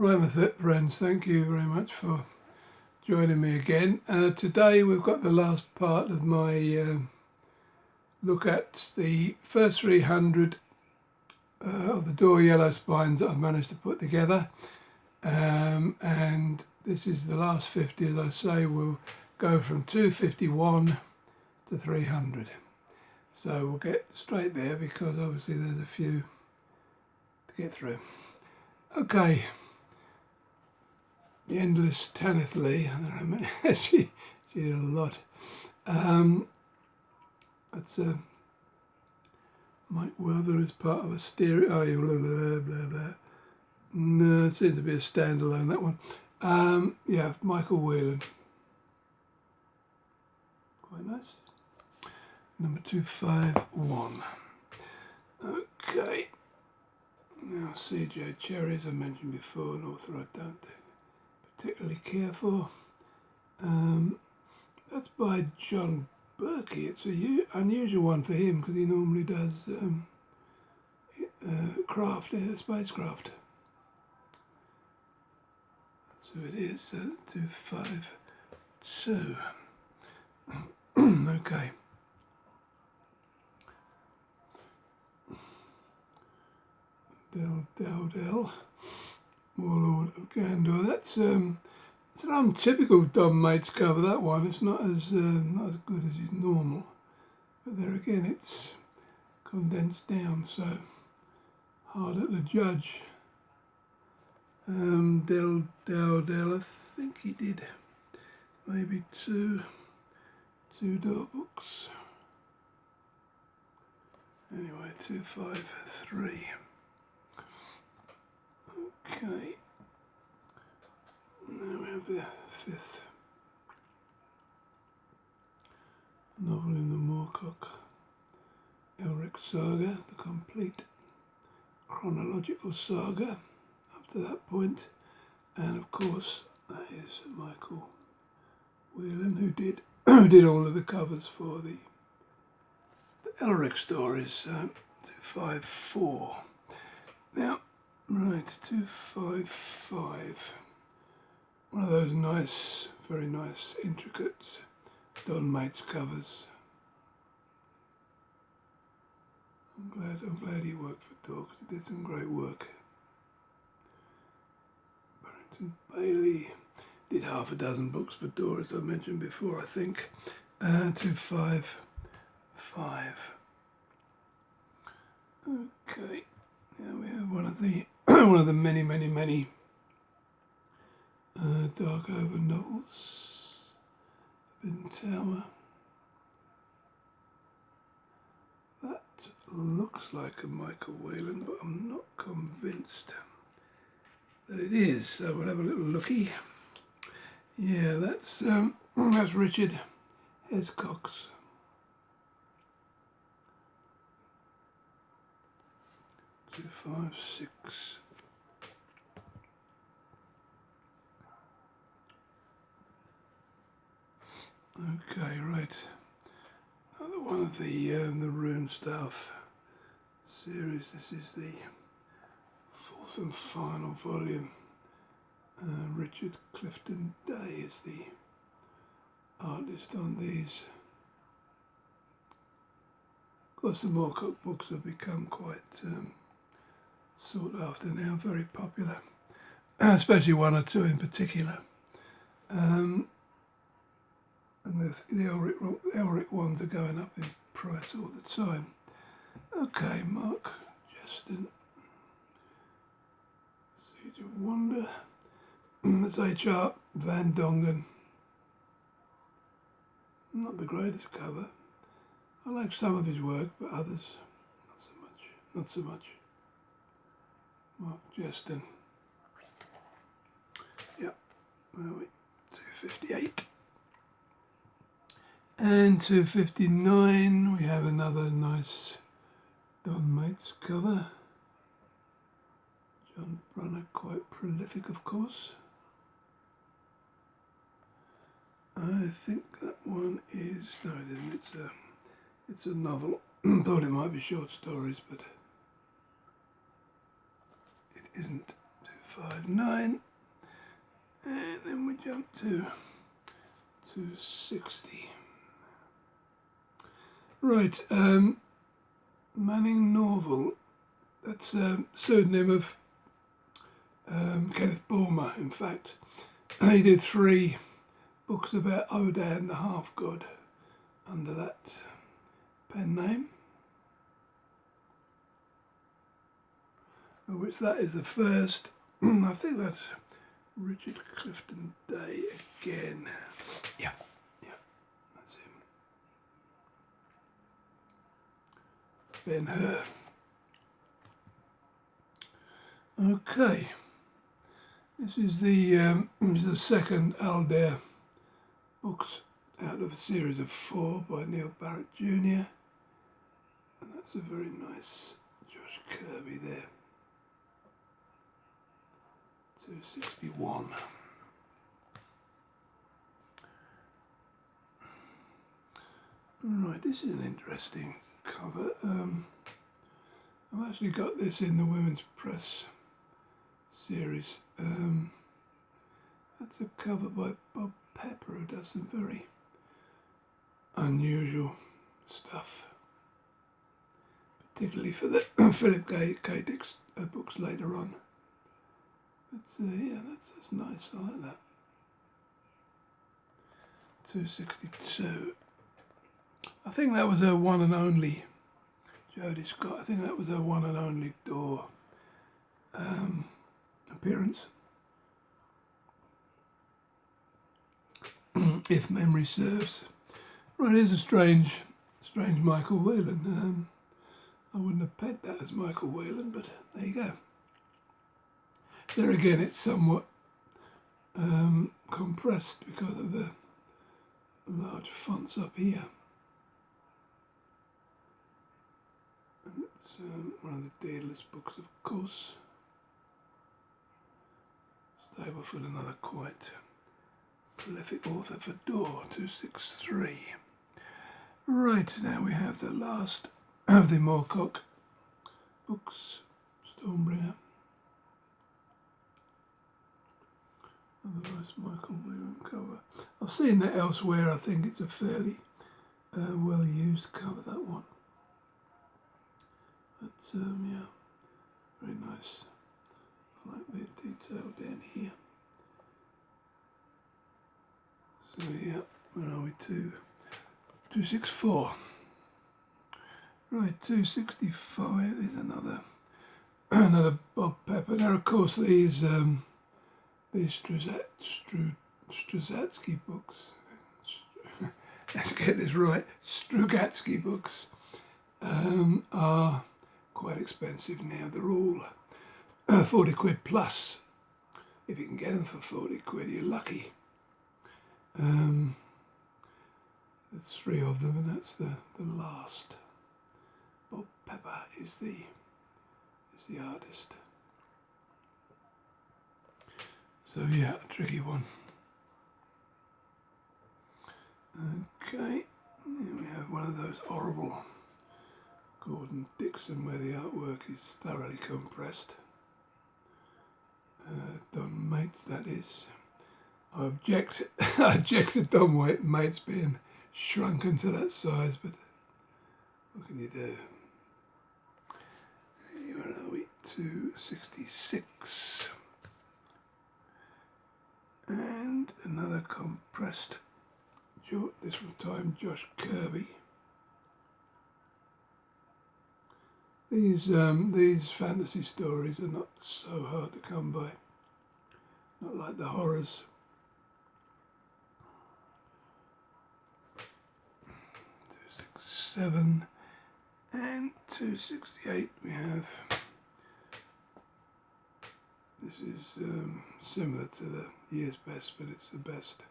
Right with it, friends. Thank you very much for joining me again. Today we've got the last part of my look at the first 300 of the door yellow spines that I've managed to put together. And this is the last 50, as I say. We'll go from 251 to 300. So we'll get straight there because obviously there's a few to get through. Okay. The Endless Tanith Lee, I don't know how many, she did a lot. That's Mike Welder is part of a stereo, blah, blah, blah, blah. No, it seems to be a standalone, that one. Yeah, Michael Whelan. Quite nice. Number 251. Okay. Now, C.J. Cherry, as I mentioned before, an author I don't particularly care for. That's by John Berkey. It's a unusual one for him because he normally does spacecraft. That's who it is, 252. Okay. Del, Warlord of Gandor. It's an untypical Don Mates cover, that one. It's not as good as his normal. But there again, it's condensed down, so harder to judge. Del, I think he did maybe two door books. Anyway, 253. Okay. Now we have the fifth novel in the Moorcock Elric saga, the complete chronological saga up to that point, and of course that is Michael Whelan, who did all of the covers for the Elric stories. 254. Now, right, 255. One of those nice, very nice, intricate Don Mates covers. I'm glad he worked for Dor, because he did some great work. Barrington Bailey did half a dozen books for Dor, as I mentioned before, I think. 255. Okay, now we have one of the many Darkover novels. Forbidden Tower. That looks like a Michael Whelan, but I'm not convinced that it is. So we'll have a little looky. Yeah, that's Richard Hescox. Two, 5, 6. Okay, right. Another one of the Rune Staff series. This is the fourth and final volume. Richard Clifton Day is the artist on these. Of course, the Moorcock books have become quite sought after now, very popular, especially one or two in particular. And the Elric ones are going up in price all the time. Okay, Mark Justin. Siege of Wonder. That's H.R. Van Dongen. Not the greatest cover. I like some of his work, but others, not so much. Mark Justin. Yep, where are we? 258. And 259, we have another nice Don Mates cover. John Brunner, quite prolific, of course. I think that one is, no it isn't, it's a novel. Thought it might be short stories, but it isn't. 259, and then we jump to 260. Right, Manning Norval, that's a pseudonym of Kenneth Bulmer, in fact. He did 3 books about Odan the half-god under that pen name, of which that is the first. I think that's Richard Clifton Day again. Yeah, that's him. Ben-Hur. Okay, this is the second Aldair books out of a series of 4 by Neil Barrett Jr. And that's a very nice Josh Kirby there. 261. Right, this is an interesting cover. I've actually got this in the Women's Press series. That's a cover by Bob Pepper, who does some very unusual stuff, particularly for the Philip K. Dick books later on. But yeah, that's nice. I like that. 262. I think that was her one and only, Jodie Scott. I think that was her one and only Door appearance, if memory serves. Right, here's a strange Michael Whelan. I wouldn't have pegged that as Michael Whelan, but there you go. There again, it's somewhat compressed because of the large fonts up here. It's one of the Daedalus books, of course. Stableford, another quite prolific author for Door, 263. Right, now we have the last of the Moorcock books, Stormbringer. Otherwise, Michael Whelan cover. I've seen that elsewhere. I think it's a fairly well used cover, that one. But yeah, very nice. I like the detail down here. So yeah, where are we to? 264. Right, 265 is another Bob Pepper. Now, of course, these Strugatsky books. Let's get this right. Strugatsky books are quite expensive now. They're all 40 quid plus. If you can get them for 40 quid, you're lucky. There's 3 of them, and that's the last. Bob Pepper is the artist. So yeah, a tricky one. Okay, here we have one of those horrible Gordon Dixon where the artwork is thoroughly compressed. Don Mates, that is. I object to Don Mates being shrunken to that size, but what can you do? Where are we? 266. And another compressed, this time Josh Kirby. These fantasy stories are not so hard to come by, not like the horrors. 267 and 268 we have. This is similar to the year's best, but it's the best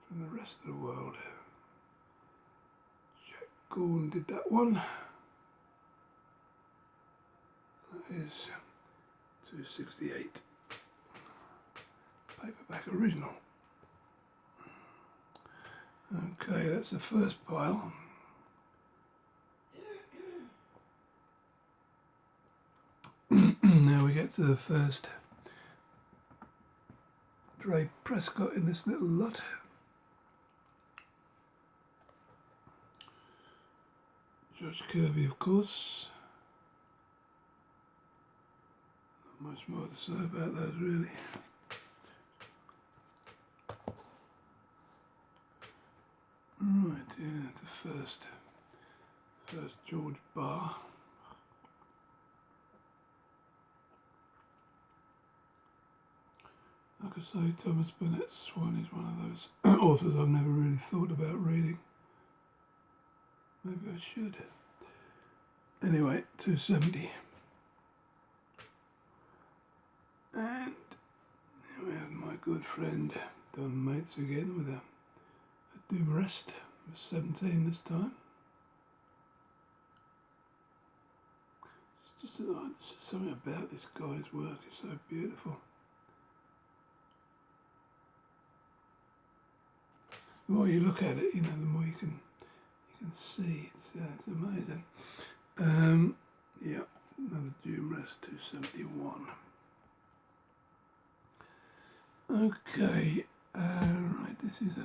from the rest of the world. Jack Gorn did that one. That is 268. Paperback original. Okay, that's the first pile. Now we get to the first Dre Prescott in this little lot. George Kirby, of course. Not much more to say about those, really. Right, yeah, the first George Barr. Like I say, Thomas Burnett Swan is one of those authors I've never really thought about reading. Maybe I should. Anyway, 270. And here we have my good friend Don Mates again with a Dumarest, number 17 this time. It's just something about this guy's work is so beautiful. The more you look at it, the more you can see. It's amazing. Yeah, another Dumarest 271. Okay, right, this is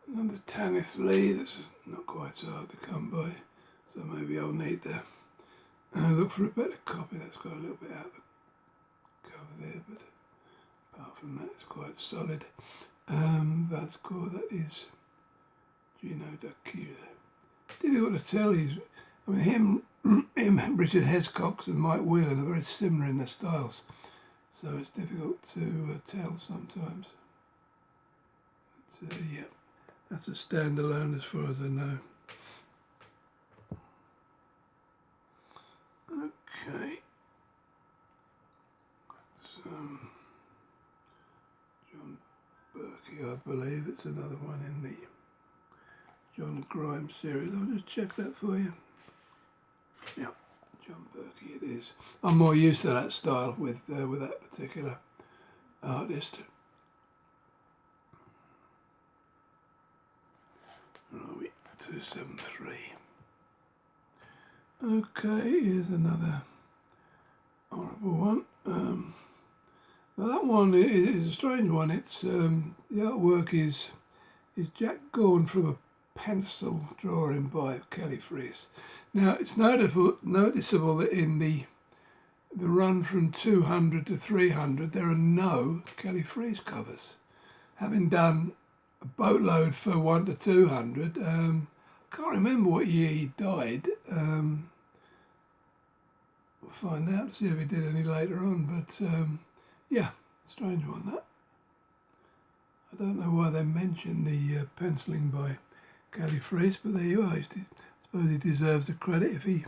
another Tanith Lee that's not quite so hard to come by, so maybe I'll need to look for a better copy. That's got a little bit out of the cover there, but apart from that, it's quite solid. That's cool. That is Gino D'Acchia. Difficult to tell. Him, Richard Hescox and Mike Whelan are very similar in their styles, so it's difficult to tell sometimes. But, yeah, that's a standalone as far as I know. Okay. John Berkey, I believe. It's another one in the John Grimes series. I'll just check that for you. Yeah, John Berkey it is. I'm more used to that style with that particular artist. Where are we? 273. Okay, here's another horrible one. Now that one is a strange one. It's the artwork is Jack Gorn from a pencil drawing by Kelly Freas. Now it's noticeable that in the run from 200 to 300 there are no Kelly Freas covers. Having done a boatload for 1 to 200, I can't remember what year he died. We'll find out, see if he did any later on, but yeah, strange one that. I don't know why they mentioned the penciling by Kelly Freas, but there you are. I suppose he deserves the credit if he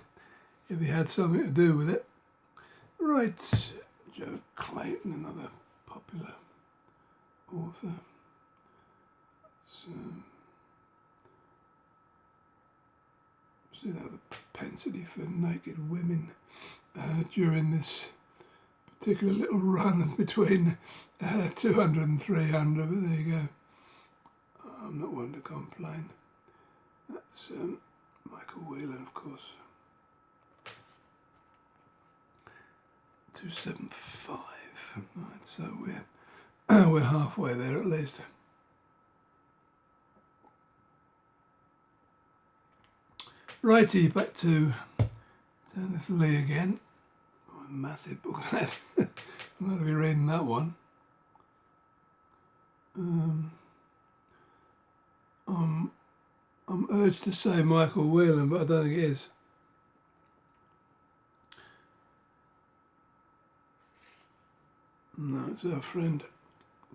had something to do with it. Right, Joe Clayton, another popular author. See that the propensity for naked women during this particular little run between 200 and 300, but there you go. I'm not one to complain. That's Michael Whelan, of course. 275. Right, so we're halfway there at least. Righty, back to Tanith Lee again. Oh, a massive book. I'm going to be reading that one. I'm urged to say Michael Whelan, but I don't think it is. No, it's our friend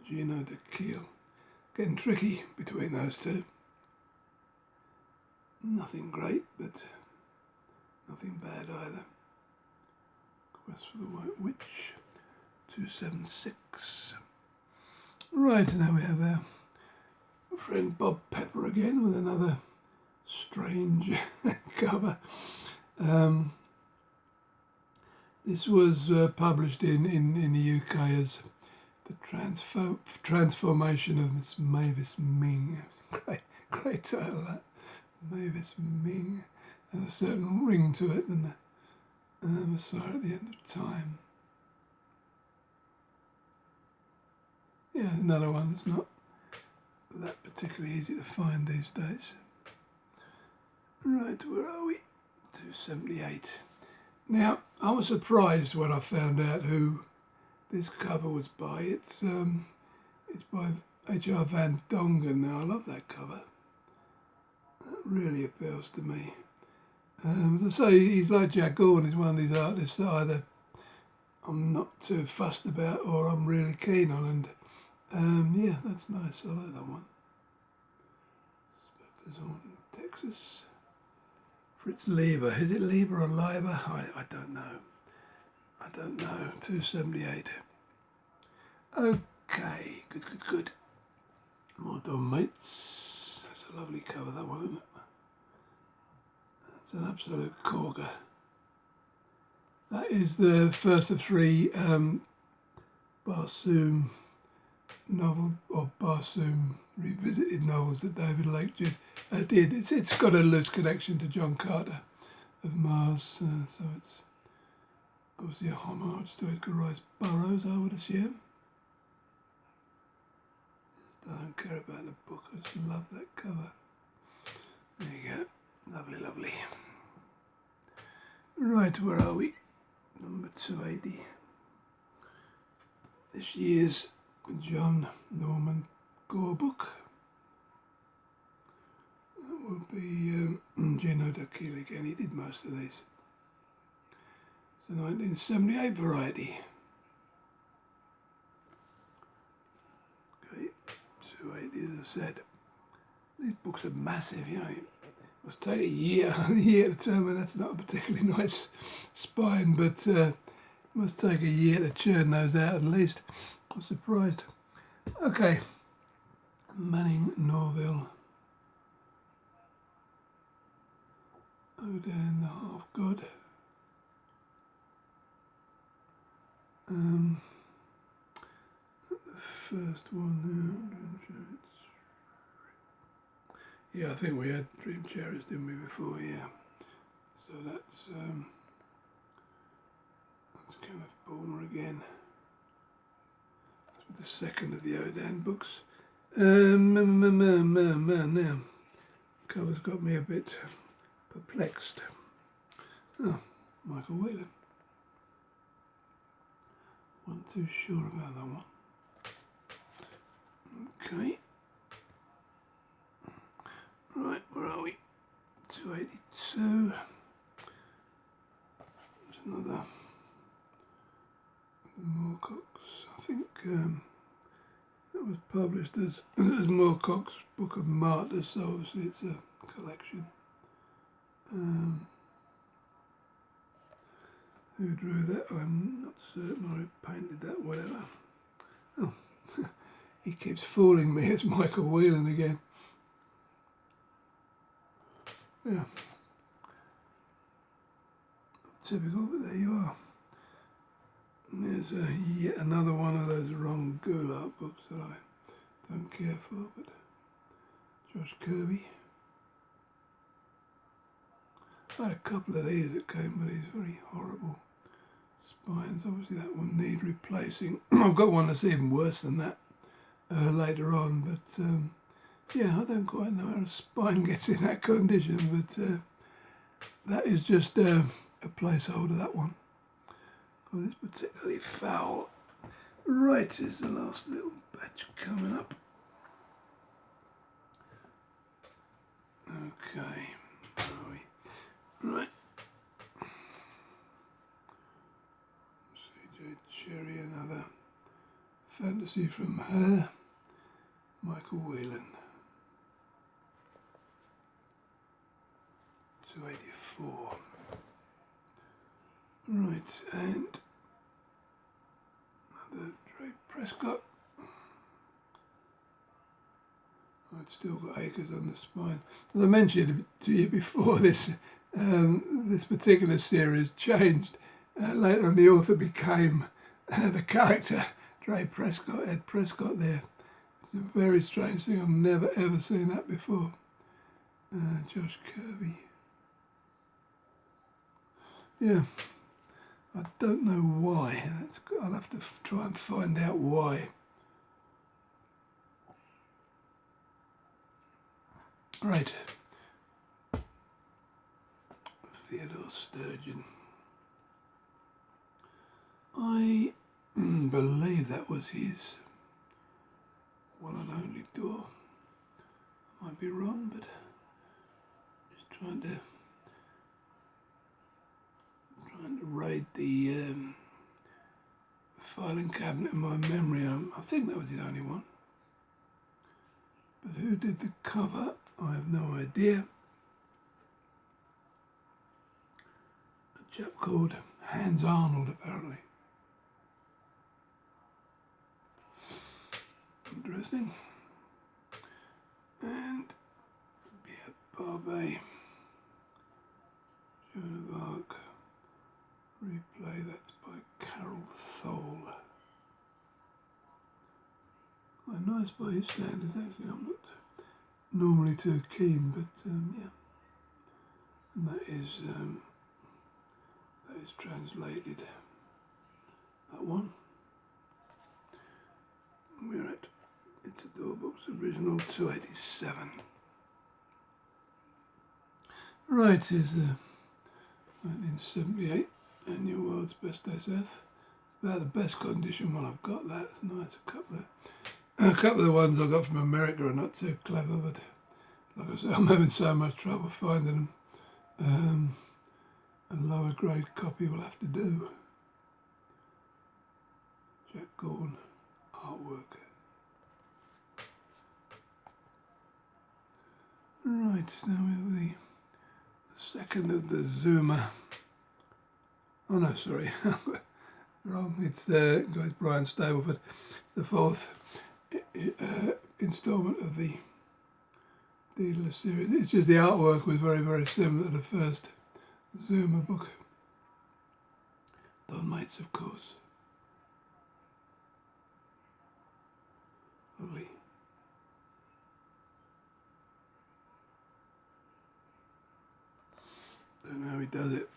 Gino D'Acchia. Getting tricky between those two. Nothing great, but nothing bad either. Quest for the White Witch, 276. Right, now we have our friend Bob Pepper again with another strange cover. This was published in the UK as The Transformation of Miss Mavis Ming. Great title, that. Mavis Ming. Has a certain ring to it than the Messiah at the End of Time. Yeah, another one that's not that particularly easy to find these days. Right, where are we? 278. Now, I was surprised when I found out who this cover was by. It's by H.R. Van Dongen. Now, I love that cover. That really appeals to me. As I say, he's like Jack Gorman. He's one of these artists that either I'm not too fussed about or I'm really keen on. And yeah, that's nice. I like that one. Spectres on in Texas. Fritz Lieber. Is it Lieber or Leiber? I don't know. 278. Okay, good. More Dom Mates. That's a lovely cover, that one, isn't it? That's an absolute corker. That is the first of three Barsoom novel, or Barsoom revisited novels that David Lake did. It's got a loose connection to John Carter of Mars, so it's obviously a homage to Edgar Rice Burroughs, I would assume. I don't care about the book, I just love that cover. There you go. Lovely. Right, where are we? Number 280. This year's John Norman Gore book. That will be Gino D'Achille again. He did most of these. It's a 1978 variety. Okay, 280 as I said. These books are massive, you know. It must take a year to determine that's not a particularly nice spine, but it must take a year to churn those out at least. I'm surprised. Okay, Manning Norville. Oda and the Half God. The first one. Yeah, I think we had Dream Chariots, didn't we, before? Yeah. So that's Kenneth Bulmer again. That's the second of the Odan books. Now, cover's got me a bit perplexed. Oh, Michael Whelan. Wasn't too sure about that one. Okay. Right, where are we? 282. There's another Moorcock's. I think that was published as Moorcock's Book of Martyrs, so obviously it's a collection. Who drew that? I'm not certain, or who painted that, whatever. Oh, he keeps fooling me, it's Michael Whelan again. Yeah. Typical, but there you are. And there's yet another one of those Ron Goulart books that I don't care for, but Josh Kirby. I had a couple of these that came with these very horrible spines. Obviously that one needs replacing. I've got one that's even worse than that later on, but yeah, I don't quite know how a spine gets in that condition, but that is just a placeholder, that one. Because it's particularly foul. Right, is the last little batch coming up. Okay, where are we? Right. C.J. Cherry, another fantasy from her. Michael Whelan. 284. Right, and another Dre Prescott. I'd still got acres on the spine. As I mentioned to you before, this particular series changed. Later on, the author became the character, Dre Prescott, Ed Prescott there. It's a very strange thing. I've never ever seen that before. Josh Kirby. Yeah, I don't know why. I'll have to try and find out why. Right. Theodore Sturgeon. I believe that was his one and only door. I might be wrong, but just trying to raid the filing cabinet in my memory. I think that was the only one. But who did the cover? I have no idea. A chap called Hans Arnold, apparently. Interesting. And Pierre Barbet. Joan of Arc. Replay, that's by Carol Thole. Quite nice by his standards, actually. I'm not normally too keen, but yeah. And that is translated. That one. We're at It's a Door Books original 287. Right, here's the 1978 Annual World's Best SF. About the best condition one I've got. That's nice. A couple of the ones I got from America are not too clever, but like I said, I'm having so much trouble finding them. A lower grade copy will have to do. Jack Gordon artwork. Right, now we have the second of the Zuma. Oh no, sorry, wrong. It's guys Brian Stableford. The fourth instalment of the Deedler series. It's just the artwork was very, very similar to the first Zuma book. Don Mates, of course. Lovely. Don't know how he does it.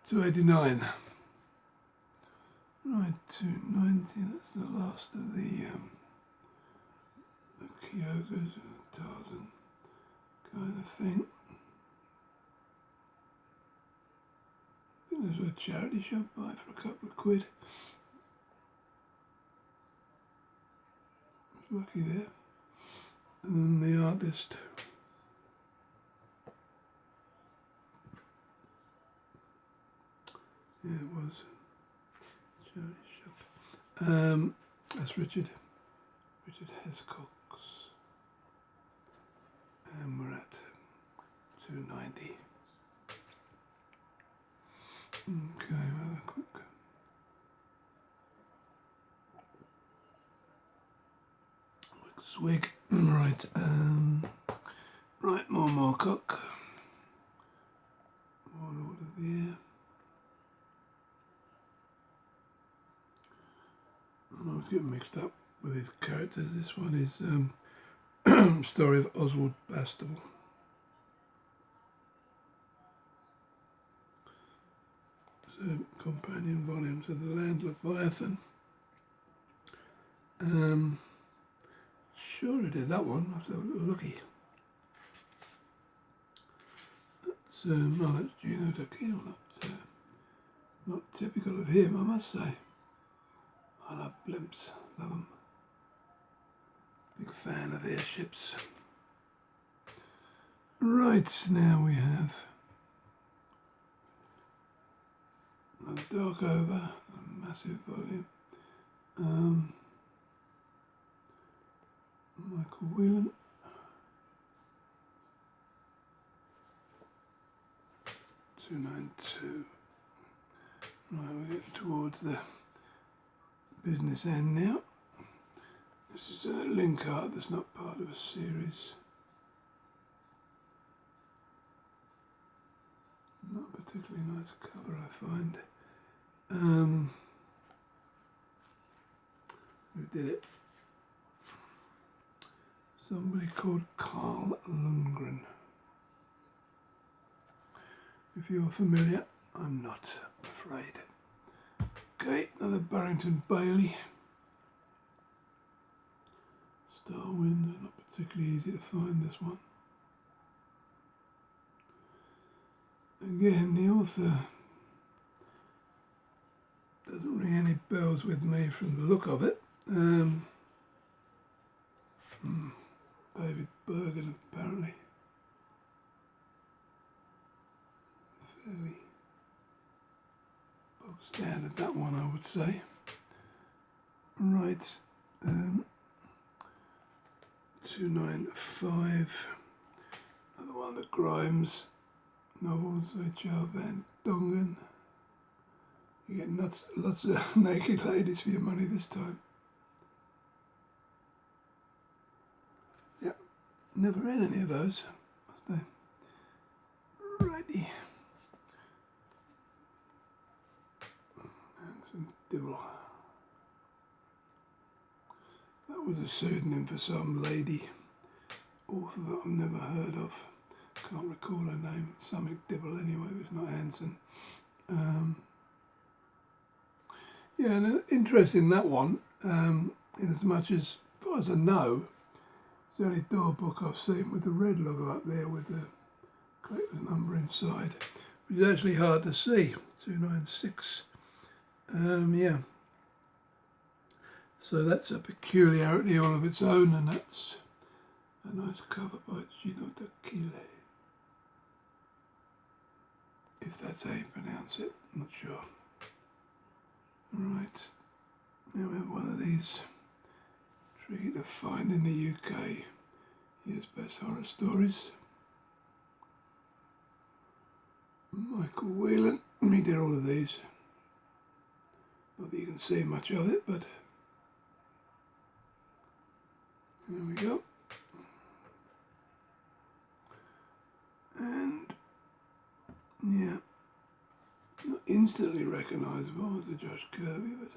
289. Right, 290. That's the last of the Kyogas, Tarzan kind of thing. I think there's a charity shop buy for a couple of quid. I was lucky there. And then the artist. Yeah, it was. Charity shop. That's Richard Hescox. And we're at 290. Okay, we'll have a quick swig. Right, right, more cook. More Lord of the Air. I was getting mixed up with his characters. This one is story of Oswald Bastable. Companion volumes of The Land Leviathan. Sure I did that one. I was lucky. That's Gino D'Acchio, not typical of him, I must say. I love blimps, love them. Big fan of airships. Right, now we have another dark over, a massive volume. Michael Whelan. $292. Right, we're getting towards the business end now. This is a link art that's not part of a series. Not a particularly nice cover, I find. Who did it? Somebody called Carl Lundgren. If you're familiar, I'm not, I'm afraid. Okay, another Barrington Bailey. Star Wind, not particularly easy to find, this one. Again, the author doesn't ring any bells with me from the look of it. David Bergen, apparently. Fairly bog standard, that one, I would say. Right, 295. Another one of the Grimes novels, H.R. Van Dongen. You get lots of naked ladies for your money this time. Yep, never read any of those. Righty. And some Dibble. That was a pseudonym for some lady author that I've never heard of. Can't recall her name. Something Dibble anyway, but it's not Hanson. Yeah, and interesting, that one, in as much as far as I know, it's the only door book I've seen with the red logo up there with the collector's number inside, which is actually hard to see. 296. Yeah. So that's a peculiarity all of its own, and that's a nice cover by Gino D'Achille. If that's how you pronounce it, I'm not sure. Right, now we have one of these, tricky to find in the UK. Here's Best Horror Stories. Michael Whelan, he did all of these. Not that you can see much of it, but there we go. And yeah, not instantly recognisable as the Josh Kirby, but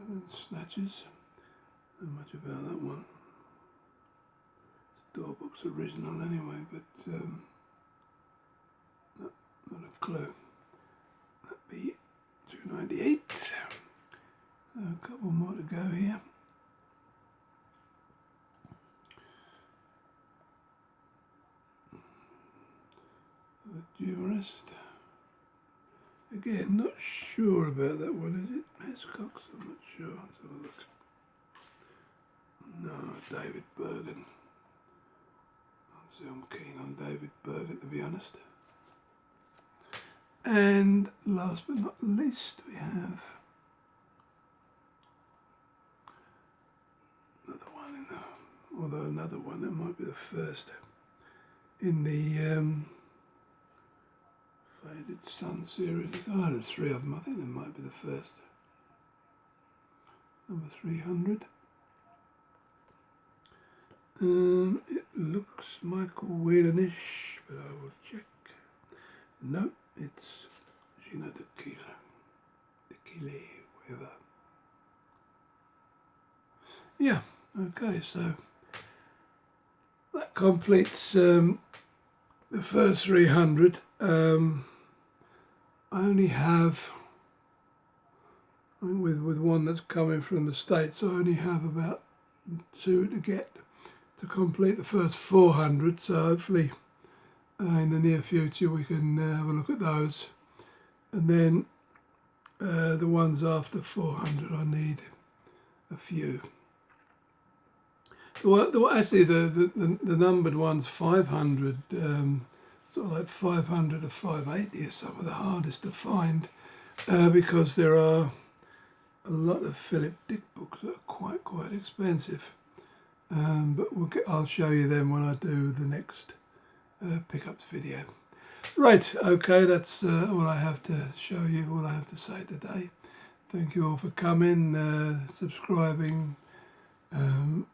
Island Snatches. Not much about that one. Doorbook's original anyway, but not a clue. That'd be 298. A couple more to go here. The Humorist. Again, not sure about that one, is it? Hiscox, I'm not sure. Let's have a look. No, David Bergen. I'll say I'm keen on David Bergen, to be honest. And last but not least, we have another one in the, although another one, that might be the first in the Faded Sun series. Oh, there's three of them. I think that might be the first. Number 300. It looks Michael Whelan-ish, but I will check. No, it's Gino D'Achille, whatever. Yeah, okay, so that completes the first 300. I only have, I think with one that's coming from the States, I only have about 2 to get to complete the first 400, so hopefully in the near future we can have a look at those. And then the ones after 400, I need a few. Actually, the numbered ones, 500, sort of like 500 to 580 are some of the hardest to find because there are a lot of Philip Dick books that are quite expensive. But I'll show you them when I do the next pickups video. Right, okay, that's all I have to show you, all I have to say today. Thank you all for coming, subscribing,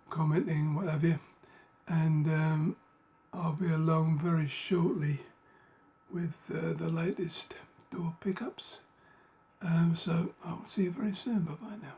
commenting, what have you. And I'll be along very shortly with the latest door pickups. So I'll see you very soon. Bye-bye now.